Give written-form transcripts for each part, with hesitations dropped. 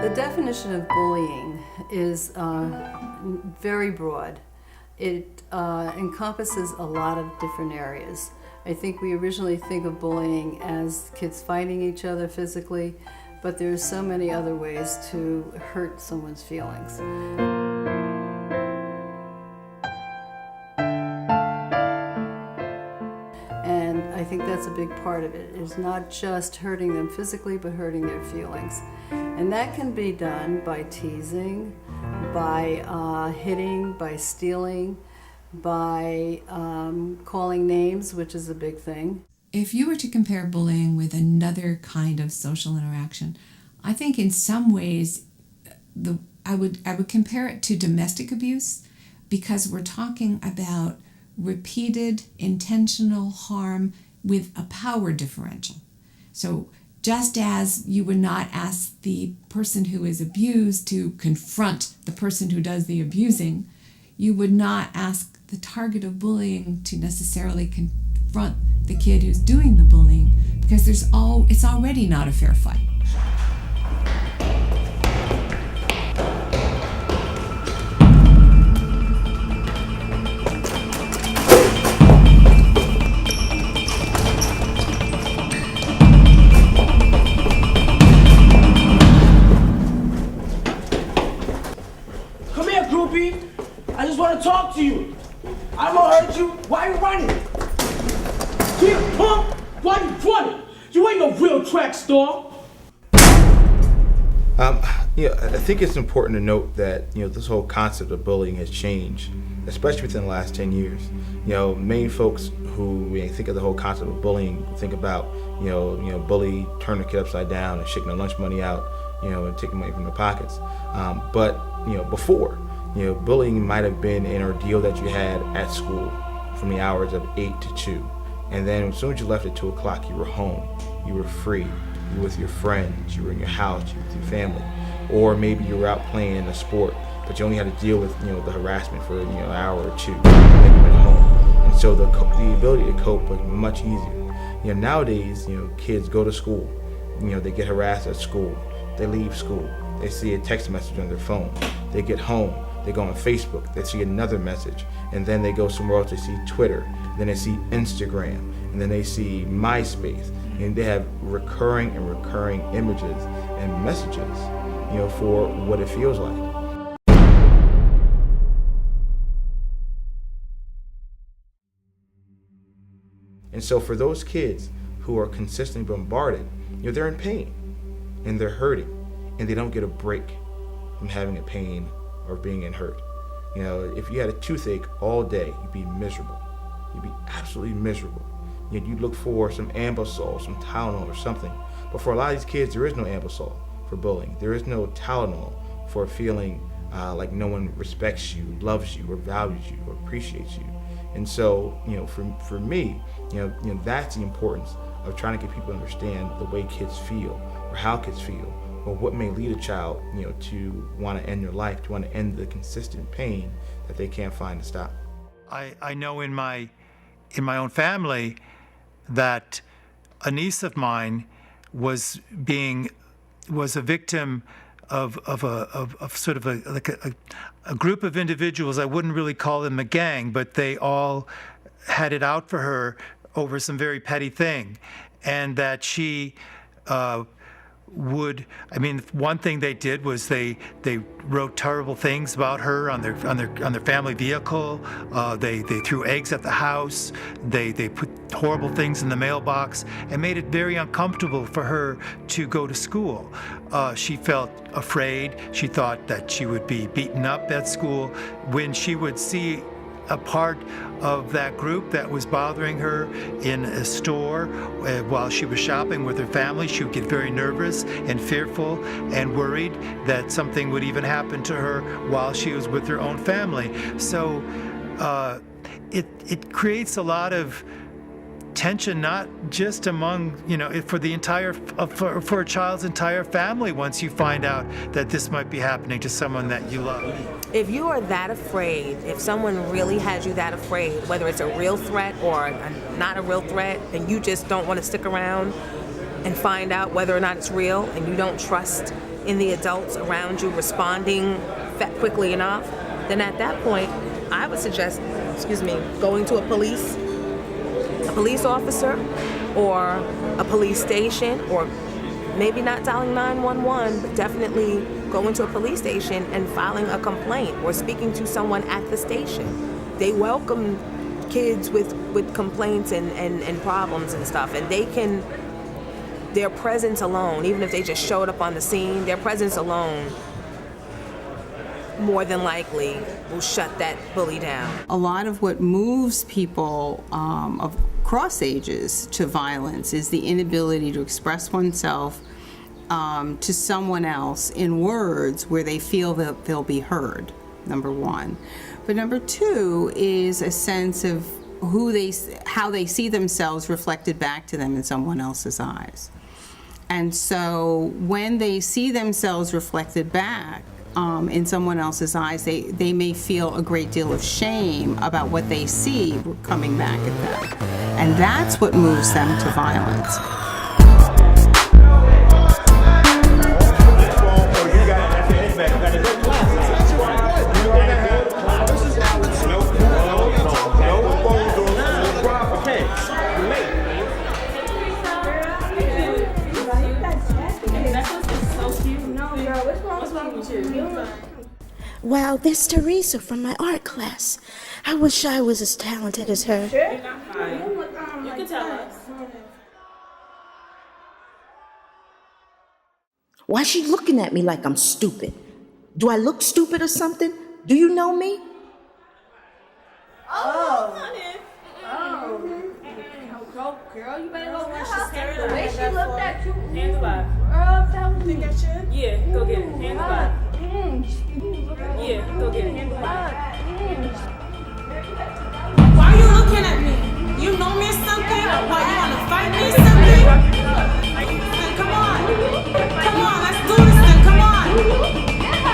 The definition of bullying is very broad. It encompasses a lot of different areas. I think we originally think of bullying as kids fighting each other physically, but there's so many other ways to hurt someone's feelings. And I think that's a big part of it. It's not just hurting them physically, but hurting their feelings. And that can be done by teasing, by hitting, by stealing, by calling names, which is a big thing. If you were to compare bullying with another kind of social interaction, I think in some ways I would compare it to domestic abuse, because we're talking about repeated intentional harm with a power differential. So just as you would not ask the person who is abused to confront the person who does the abusing, you would not ask the target of bullying to necessarily confront the kid who's doing the bullying, because it's already not a fair fight. Come here, groupie. I just want to talk to you. I'm gonna hurt you. Why you running? Here, punk. Why you running? You ain't no real track star. I think it's important to note that this whole concept of bullying has changed, especially within the last 10 years. Many folks who think of the whole concept of bullying think about bully turning the kid upside down and shaking the lunch money out, and taking money from their pockets. But before, bullying might have been an ordeal that you had at school from the hours of 8 to 2. And then as soon as you left at 2 o'clock, you were home, you were free, you were with your friends, you were in your house, you were with your family. Or maybe you were out playing a sport, but you only had to deal with the harassment for an hour or two, and then you went home. And so the ability to cope was much easier. Nowadays, kids go to school, they get harassed at school, they leave school, they see a text message on their phone, they get home, they go on Facebook, they see another message, and then they go somewhere else, they see Twitter, then they see Instagram, and then they see MySpace, and they have recurring images and messages, for what it feels like. And so for those kids who are consistently bombarded, they're in pain, and they're hurting, and they don't get a break from having a pain or being in hurt. If you had a toothache all day, you'd be miserable. You'd be absolutely miserable. You'd look for some Ambisol, some Tylenol or something. But for a lot of these kids, there is no Ambisol for bullying. There is no Tylenol for feeling like no one respects you, loves you, or values you, or appreciates you. And so, for me, that's the importance of trying to get people to understand the way kids feel, or how kids feel, or what may lead a child, to want to end their life, to want to end the consistent pain that they can't find to stop. I know in my own family that a niece of mine was a victim of sort of a group of individuals. I wouldn't really call them a gang, but they all had it out for her over some very petty thing, and that she one thing they did was they wrote terrible things about her on their family vehicle. They threw eggs at the house. They put horrible things in the mailbox and made it very uncomfortable for her to go to school. She felt afraid. She thought that she would be beaten up at school. When she would see a part of that group that was bothering her in a store while she was shopping with her family, she would get very nervous and fearful and worried that something would even happen to her while she was with her own family. So it creates a lot of tension, not just among, for the entire, for a child's entire family once you find out that this might be happening to someone that you love. If you are that afraid, if someone really has you that afraid, whether it's a real threat or not a real threat, and you just don't want to stick around and find out whether or not it's real, and you don't trust in the adults around you responding quickly enough, then at that point, I would suggest, going to a police officer or a police station, or maybe not dialing 911, but definitely going to a police station and filing a complaint or speaking to someone at the station. They welcome kids with complaints and problems and stuff, and their presence alone, even if they just showed up on the scene, their presence alone more than likely will shut that bully down. A lot of what moves people of cross ages to violence is the inability to express oneself to someone else in words where they feel that they'll be heard, number one. But number two is a sense of how they see themselves reflected back to them in someone else's eyes. And so when they see themselves reflected back in someone else's eyes, they may feel a great deal of shame about what they see coming back at them. And that's what moves them to violence. Wow, there's Teresa from my art class. I wish I was as talented as her. You're not fine. You can tell us. Why is she looking at me like I'm stupid? Do I look stupid or something? Do you know me? Girl, you better go wash your hair. The way she looked at you. Hand the bag. That was me. Think I should? Yeah, go get it. Hand the bag. Yeah, go get it. Hand the bag. Why are you looking at me? You know me or something? Why, you want to fight me or something? Then come on. Come on, let's do this then. Come on.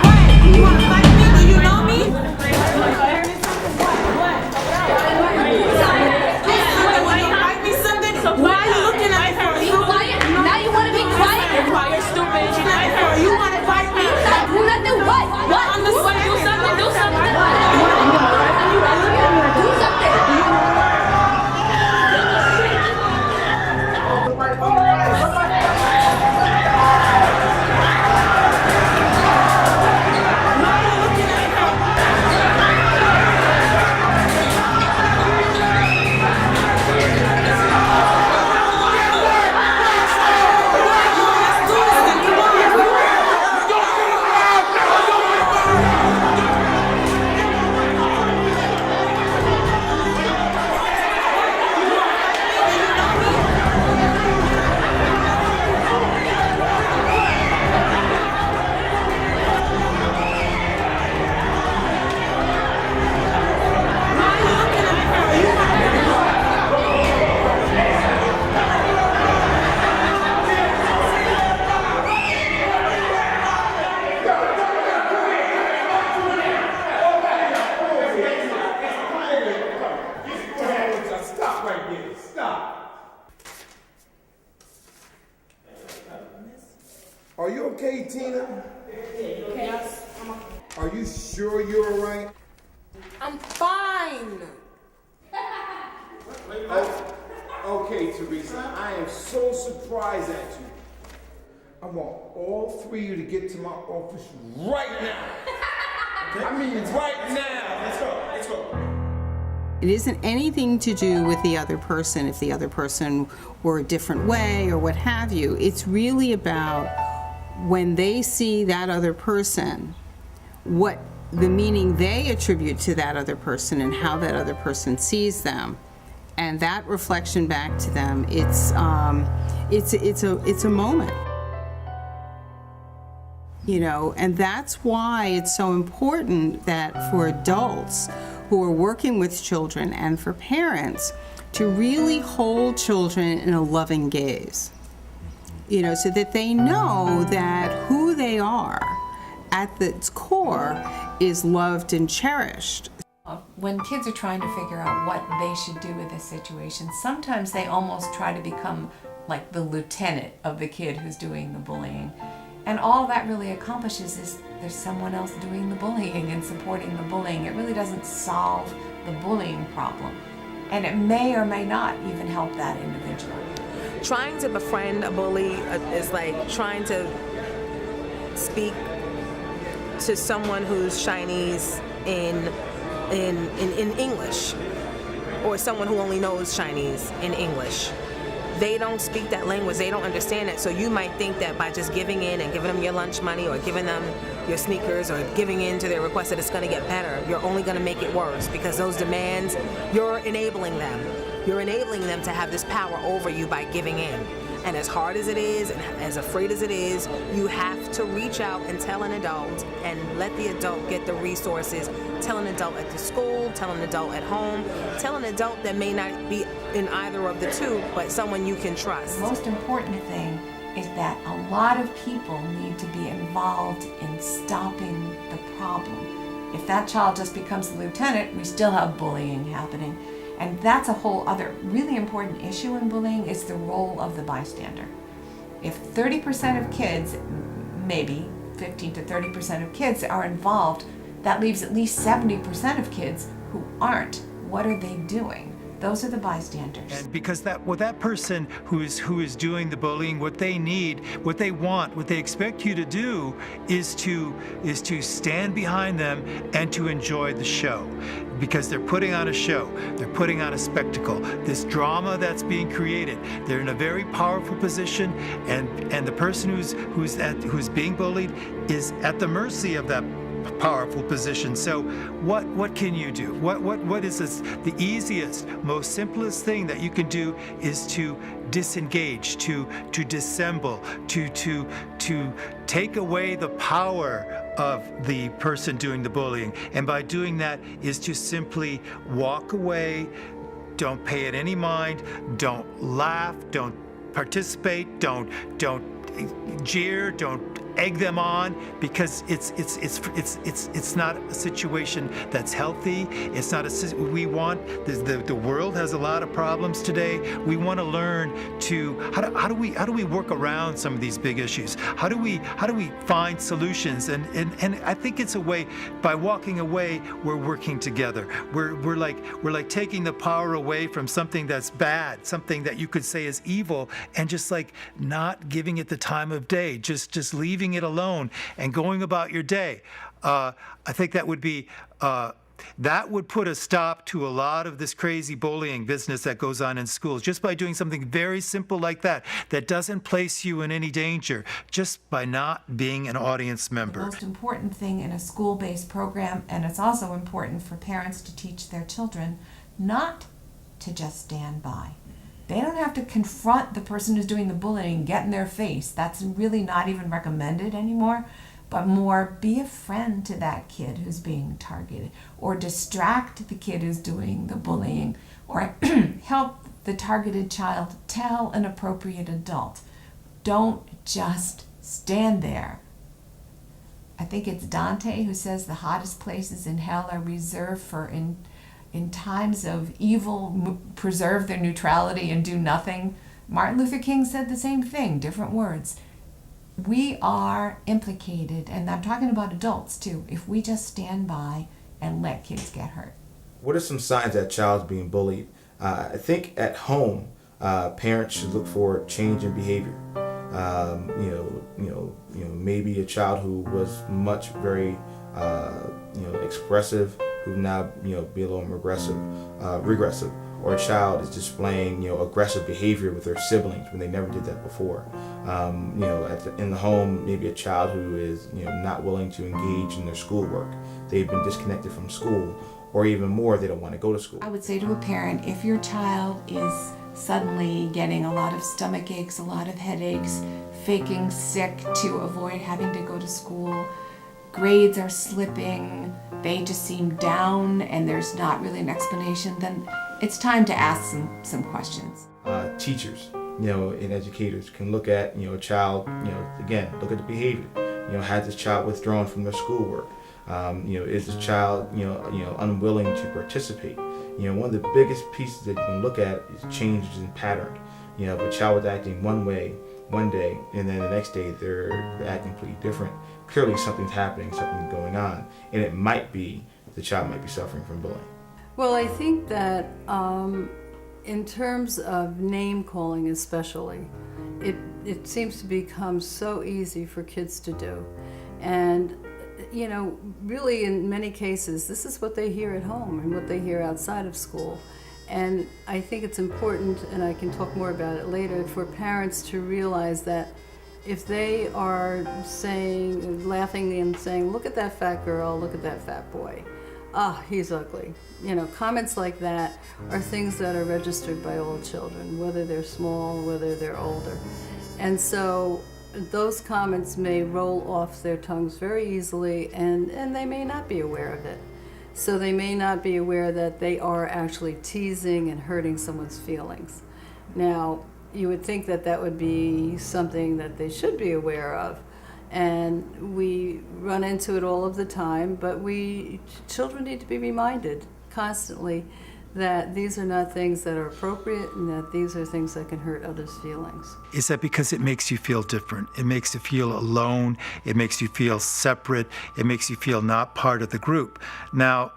What? You want to fight me? Do you know me? Why are you looking at me for? Now you want to be quiet? Why you're stupid? You want to fight me? Do nothing. What? I'm the one. Do something. Do something. Are you okay, Tina? Yes. Are you sure you're all right? I'm fine. Okay, Teresa, I am so surprised at you. I want all three of you to get to my office right now. I mean right now. Let's go. Let's go. It isn't anything to do with the other person, if the other person were a different way or what have you. It's really about when they see that other person, what the meaning they attribute to that other person and how that other person sees them, and that reflection back to them. It's a moment, you know, and that's why it's so important that for adults who are working with children and for parents to really hold children in a loving gaze, you know, so that they know that who they are at its core is loved and cherished. When kids are trying to figure out what they should do with a situation, sometimes they almost try to become like the lieutenant of the kid who's doing the bullying. And all that really accomplishes is there's someone else doing the bullying and supporting the bullying. It really doesn't solve the bullying problem. And it may or may not even help that individual. Trying to befriend a bully is like trying to speak to someone who's Chinese in English, or someone who only knows Chinese in English. They don't speak that language, they don't understand it, so you might think that by just giving in and giving them your lunch money or giving them your sneakers or giving in to their request that it's going to get better. You're only going to make it worse, because those demands, you're enabling them. You're enabling them to have this power over you by giving in. And as hard as it is, and as afraid as it is, you have to reach out and tell an adult and let the adult get the resources. Tell an adult at the school, tell an adult at home, tell an adult that may not be in either of the two, but someone you can trust. The most important thing is that a lot of people need to be involved in stopping the problem. If that child just becomes the lieutenant, we still have bullying happening. And that's a whole other really important issue in bullying, is the role of the bystander. If 30% of kids, maybe 15 to 30% of kids are involved, that leaves at least 70% of kids who aren't. What are they doing? Those are the bystanders. And because that person who is doing the bullying, what they need, what they want, what they expect you to do is to stand behind them and to enjoy the show. Because they're putting on a show, they're putting on a spectacle, this drama that's being created. They're in a very powerful position, and the person who's being bullied is at the mercy of that powerful position. So what can you do? What is this? The easiest, most simplest thing that you can do is to disengage, to dissemble, to take away the power of the person doing the bullying. And by doing that is to simply walk away, don't pay it any mind, don't laugh, don't participate, don't jeer, don't egg them on, because it's not a situation that's healthy. It's not we want the world has a lot of problems today. We want to learn to how do we work around some of these big issues? How do we find solutions? And I think it's a way, by walking away, we're working together. We're like taking the power away from something that's bad, something that you could say is evil, and just like not giving it the time of day, just leaving it alone and going about your day. I think that would be that would put a stop to a lot of this crazy bullying business that goes on in schools, just by doing something very simple like that doesn't place you in any danger, just by not being an audience member. The most important thing in a school-based program, and it's also important for parents to teach their children, not to just stand by. They don't have to confront the person who's doing the bullying, get in their face. That's really not even recommended anymore. But more, be a friend to that kid who's being targeted, or distract the kid who's doing the bullying, or help the targeted child tell an appropriate adult. Don't just stand there. I think it's Dante who says the hottest places in hell are reserved for in times of evil, preserve their neutrality and do nothing. Martin Luther King said the same thing, different words. We are implicated, and I'm talking about adults too, if we just stand by and let kids get hurt. What are some signs that a child's being bullied? I think at home, parents should look for change in behavior. Maybe a child who was very expressive, who now be a little regressive, or a child is displaying aggressive behavior with their siblings when they never did that before. In the home, maybe a child who is not willing to engage in their schoolwork. They've been disconnected from school, or even more, they don't want to go to school. I would say to a parent, if your child is suddenly getting a lot of stomach aches, a lot of headaches, faking sick to avoid having to go to school, grades are slipping, they just seem down, and there's not really an explanation, then it's time to ask some questions. Teachers, and educators can look at, a child, again, look at the behavior. Has this child withdrawn from their schoolwork? Is this child, unwilling to participate? One of the biggest pieces that you can look at is changes in pattern. If a child was acting one way one day, and then the next day they're acting completely different. Clearly something's happening, something's going on, and it might be the child might be suffering from bullying. Well, I think that in terms of name calling especially, it seems to become so easy for kids to do. And, you know, really in many cases, this is what they hear at home and what they hear outside of school. And I think it's important, and I can talk more about it later, for parents to realize that if they are saying, laughing and saying, look at that fat girl, look at that fat boy, ah, he's ugly. You know, comments like that are things that are registered by all children, whether they're small, whether they're older. And so those comments may roll off their tongues very easily, and they may not be aware of it. So they may not be aware that they are actually teasing and hurting someone's feelings. Now, you would think that that would be something that they should be aware of. And we run into it all of the time, but children need to be reminded constantly that these are not things that are appropriate and that these are things that can hurt others' feelings. Is that because it makes you feel different? It makes you feel alone. It makes you feel separate. It makes you feel not part of the group. Now,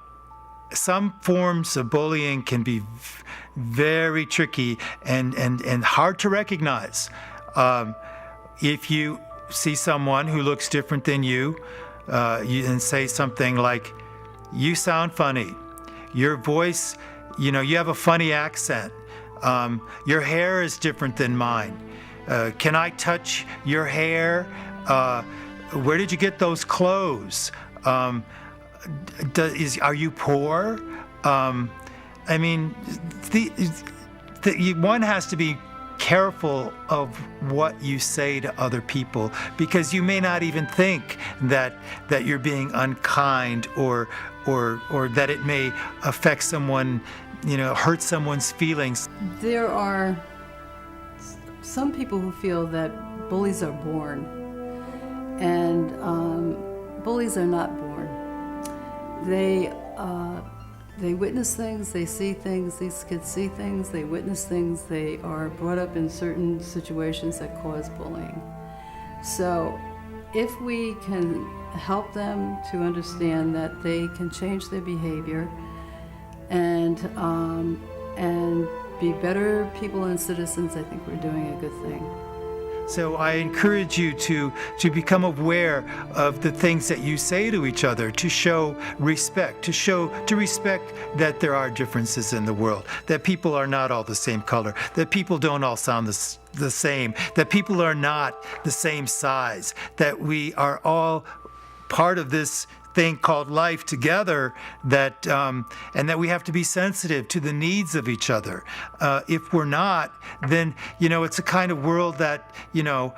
some forms of bullying can be very tricky and hard to recognize. If you see someone who looks different than you and say something like, you sound funny, your voice, you know, you have a funny accent, your hair is different than mine, can I touch your hair, where did you get those clothes, are you poor? I mean, one has to be careful of what you say to other people, because you may not even think that you're being unkind or that it may affect someone, you know, hurt someone's feelings. There are some people who feel that bullies are born, and bullies are not born. They witness things, they see things, these kids see things, they witness things, they are brought up in certain situations that cause bullying. So if we can help them to understand that they can change their behavior and be better people and citizens, I think we're doing a good thing. So I encourage you to become aware of the things that you say to each other, to show respect, to respect that there are differences in the world, that people are not all the same color, that people don't all sound the same, that people are not the same size, that we are all part of this thing called life together, that and that we have to be sensitive to the needs of each other. If we're not, then, you know, it's a kind of world that, you know,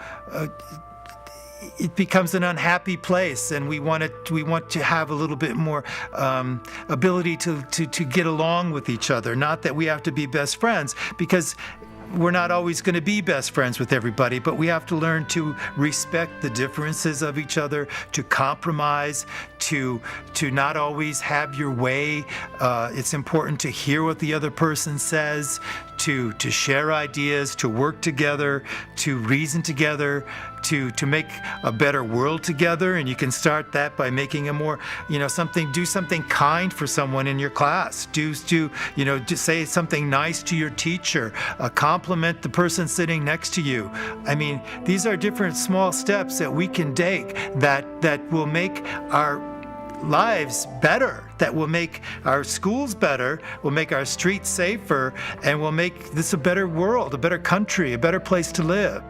it becomes an unhappy place, and we want to have a little bit more ability to get along with each other. Not that we have to be best friends, because we're not always going to be best friends with everybody, but we have to learn to respect the differences of each other, to compromise, to not always have your way. It's important to hear what the other person says, to share ideas, to work together, to reason together, to make a better world together. And you can start that by making a more, you know, do something kind for someone in your class. Just say something nice to your teacher. Compliment the person sitting next to you. I mean, these are different small steps that we can take that will make our lives better, that will make our schools better, will make our streets safer, and will make this a better world, a better country, a better place to live.